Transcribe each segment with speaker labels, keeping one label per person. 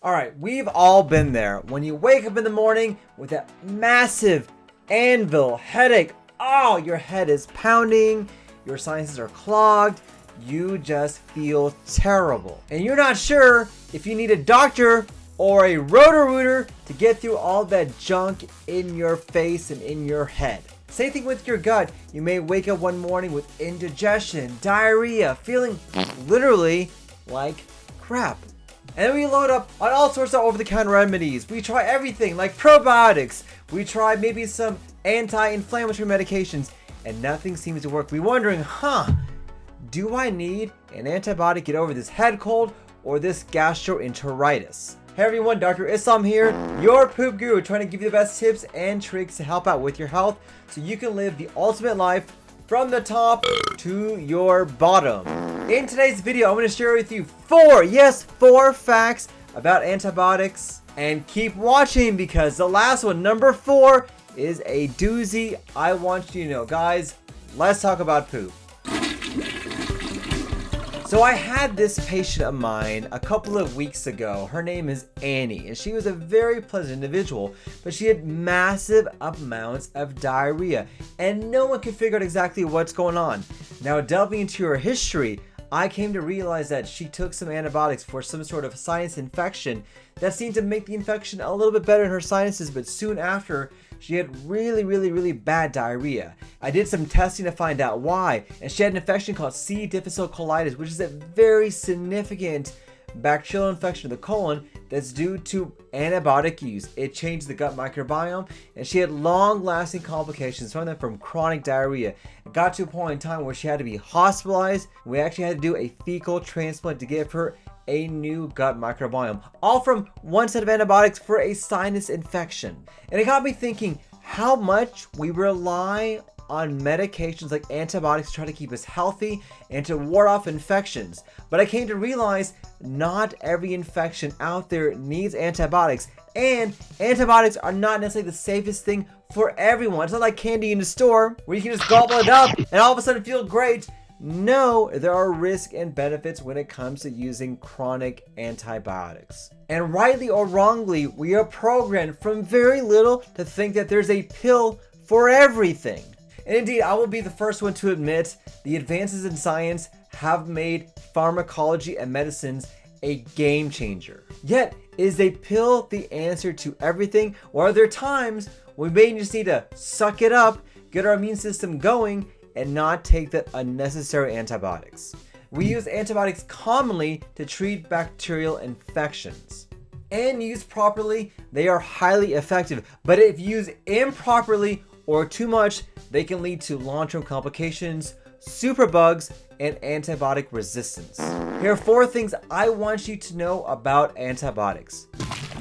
Speaker 1: Alright, we've all been there. When you wake up in the morning with that massive anvil headache, oh, your head is pounding, your sinuses are clogged, you just feel terrible. And you're not sure if you need a doctor or a Roto-Rooter to get through all that junk in your face and in your head. Same thing with your gut. You may wake up one morning with indigestion, diarrhea, feeling literally like crap. And then we load up on all sorts of over-the-counter remedies. We try everything like probiotics. We try maybe some anti-inflammatory medications, and nothing seems to work. We're wondering, do I need an antibiotic to get over this head cold or this gastroenteritis? Hey everyone, Dr. Islam here, your poop guru, trying to give you the best tips and tricks to help out with your health so you can live the ultimate life from the top to your bottom. In today's video, I'm going to share with you four facts about antibiotics. And keep watching because the last one, number 4, is a doozy. I want you to know. Guys, let's talk about poop. So I had this patient of mine a couple of weeks ago. Her name is Annie, and she was a very pleasant individual, but she had massive amounts of diarrhea, and no one could figure out exactly what's going on. Now, delving into her history, I came to realize that she took some antibiotics for some sort of sinus infection that seemed to make the infection a little bit better in her sinuses, but soon after, she had really bad diarrhea. I did some testing to find out why, and she had an infection called C. difficile colitis, which is a very significant bacterial infection of the colon that's due to antibiotic use. It changed the gut microbiome, and she had long-lasting complications from chronic diarrhea. It got to a point in time where she had to be hospitalized. We actually had to do a fecal transplant to give her a new gut microbiome, all from one set of antibiotics for a sinus infection. And it got me thinking how much we rely on medications like antibiotics to try to keep us healthy and to ward off infections. But I came to realize not every infection out there needs antibiotics, and antibiotics are not necessarily the safest thing for everyone. It's not like candy in the store where you can just gobble it up and all of a sudden feel great. No, there are risks and benefits when it comes to using chronic antibiotics. And rightly or wrongly, we are programmed from very little to think that there's a pill for everything. And indeed, I will be the first one to admit the advances in science have made pharmacology and medicines a game changer. Yet, is a pill the answer to everything? Or are there times we may just need to suck it up, get our immune system going, and not take the unnecessary antibiotics? We use antibiotics commonly to treat bacterial infections. And used properly, they are highly effective. But if used improperly or too much, they can lead to long-term complications, superbugs, and antibiotic resistance. Here are 4 things I want you to know about antibiotics.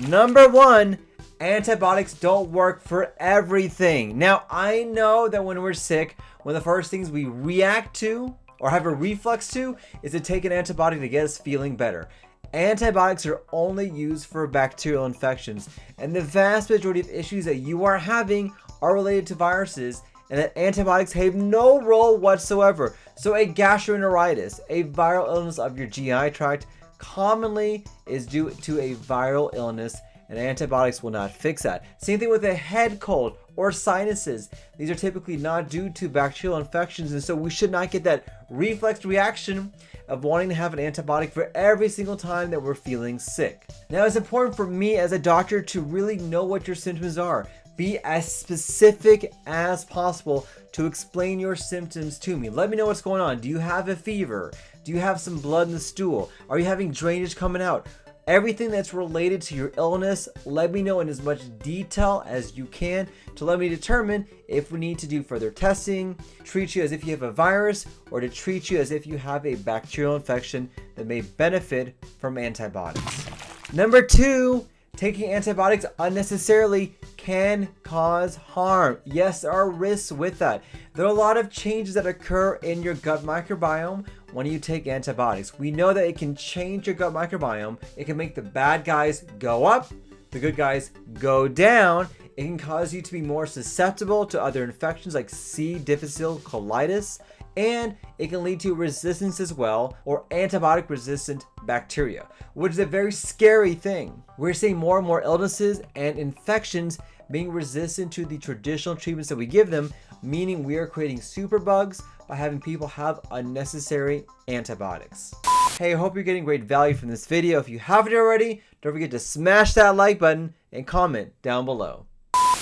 Speaker 1: Number 1, antibiotics don't work for everything. Now, I know that when we're sick, one of the first things we react to or have a reflex to is to take an antibiotic to get us feeling better. Antibiotics are only used for bacterial infections, and the vast majority of issues that you are having are related to viruses, and that antibiotics have no role whatsoever. So a gastroenteritis, a viral illness of your GI tract, commonly is due to a viral illness, and antibiotics will not fix that. Same thing with a head cold or sinuses. These are typically not due to bacterial infections, and so we should not get that reflex reaction of wanting to have an antibiotic for every single time that we're feeling sick. Now, it's important for me as a doctor to really know what your symptoms are. Be as specific as possible to explain your symptoms to me. Let me know what's going on. Do you have a fever? Do you have some blood in the stool? Are you having drainage coming out? Everything that's related to your illness, let me know in as much detail as you can to let me determine if we need to do further testing, treat you as if you have a virus, or to treat you as if you have a bacterial infection that may benefit from antibiotics. Number 2, taking antibiotics unnecessarily can cause harm. Yes, there are risks with that. There are a lot of changes that occur in your gut microbiome when you take antibiotics. We know that it can change your gut microbiome. It can make the bad guys go up, the good guys go down. It can cause you to be more susceptible to other infections like C. difficile colitis and it can lead to resistance as well, or antibiotic resistant bacteria, which is a very scary thing. We're seeing more and more illnesses and infections being resistant to the traditional treatments that we give them, meaning we are creating superbugs by having people have unnecessary antibiotics. Hey, I hope you're getting great value from this video. If you haven't already, don't forget to smash that like button and comment down below.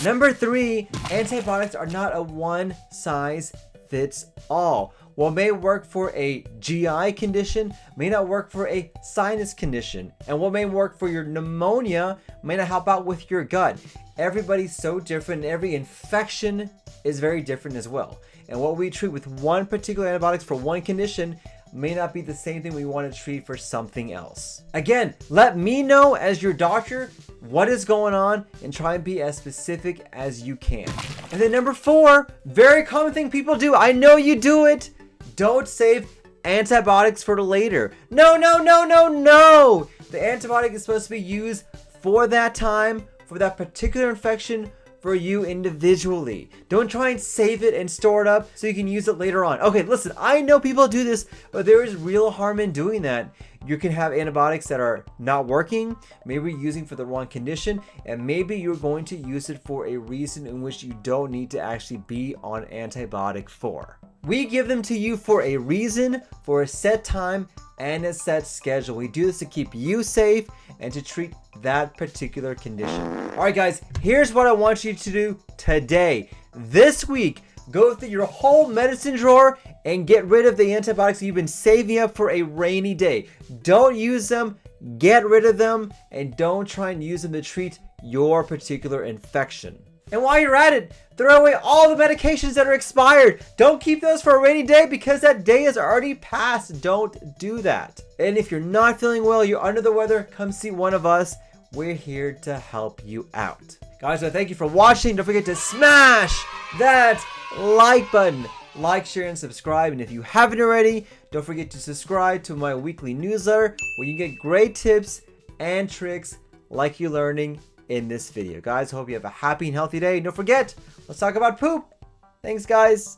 Speaker 1: Number 3, antibiotics are not a one size fits all. What may work for a GI condition may not work for a sinus condition, and what may work for your pneumonia may not help out with your gut. Everybody's so different, and every infection is very different as well. And what we treat with one particular antibiotics for one condition may not be the same thing we want to treat for something else. Again, let me know as your doctor what is going on and try and be as specific as you can. And then number 4, very common thing people do. I know you do it. Don't save antibiotics for later. No, no, no, no, no. The antibiotic is supposed to be used for that time, for that particular infection, for you individually. Don't try and save it and store it up so you can use it later on. Okay, listen, I know people do this, but there is real harm in doing that. You can have antibiotics that are not working, maybe you're using for the wrong condition, and maybe you're going to use it for a reason in which you don't need to actually be on antibiotic for. We give them to you for a reason, for a set time, and a set schedule. We do this to keep you safe and to treat that particular condition. All right, guys, here's what I want you to do today. This week, go through your whole medicine drawer and get rid of the antibiotics you've been saving up for a rainy day. Don't use them, get rid of them, and don't try and use them to treat your particular infection. And while you're at it, throw away all the medications that are expired. Don't keep those for a rainy day because that day is already passed. Don't do that. And if you're not feeling well, you're under the weather, come see one of us. We're here to help you out. Guys, so thank you for watching. Don't forget to smash that like button. Like, share, and subscribe. And if you haven't already, don't forget to subscribe to my weekly newsletter where you get great tips and tricks like you're learning in this video. Guys, hope you have a happy and healthy day. And don't forget, let's talk about poop. Thanks, guys.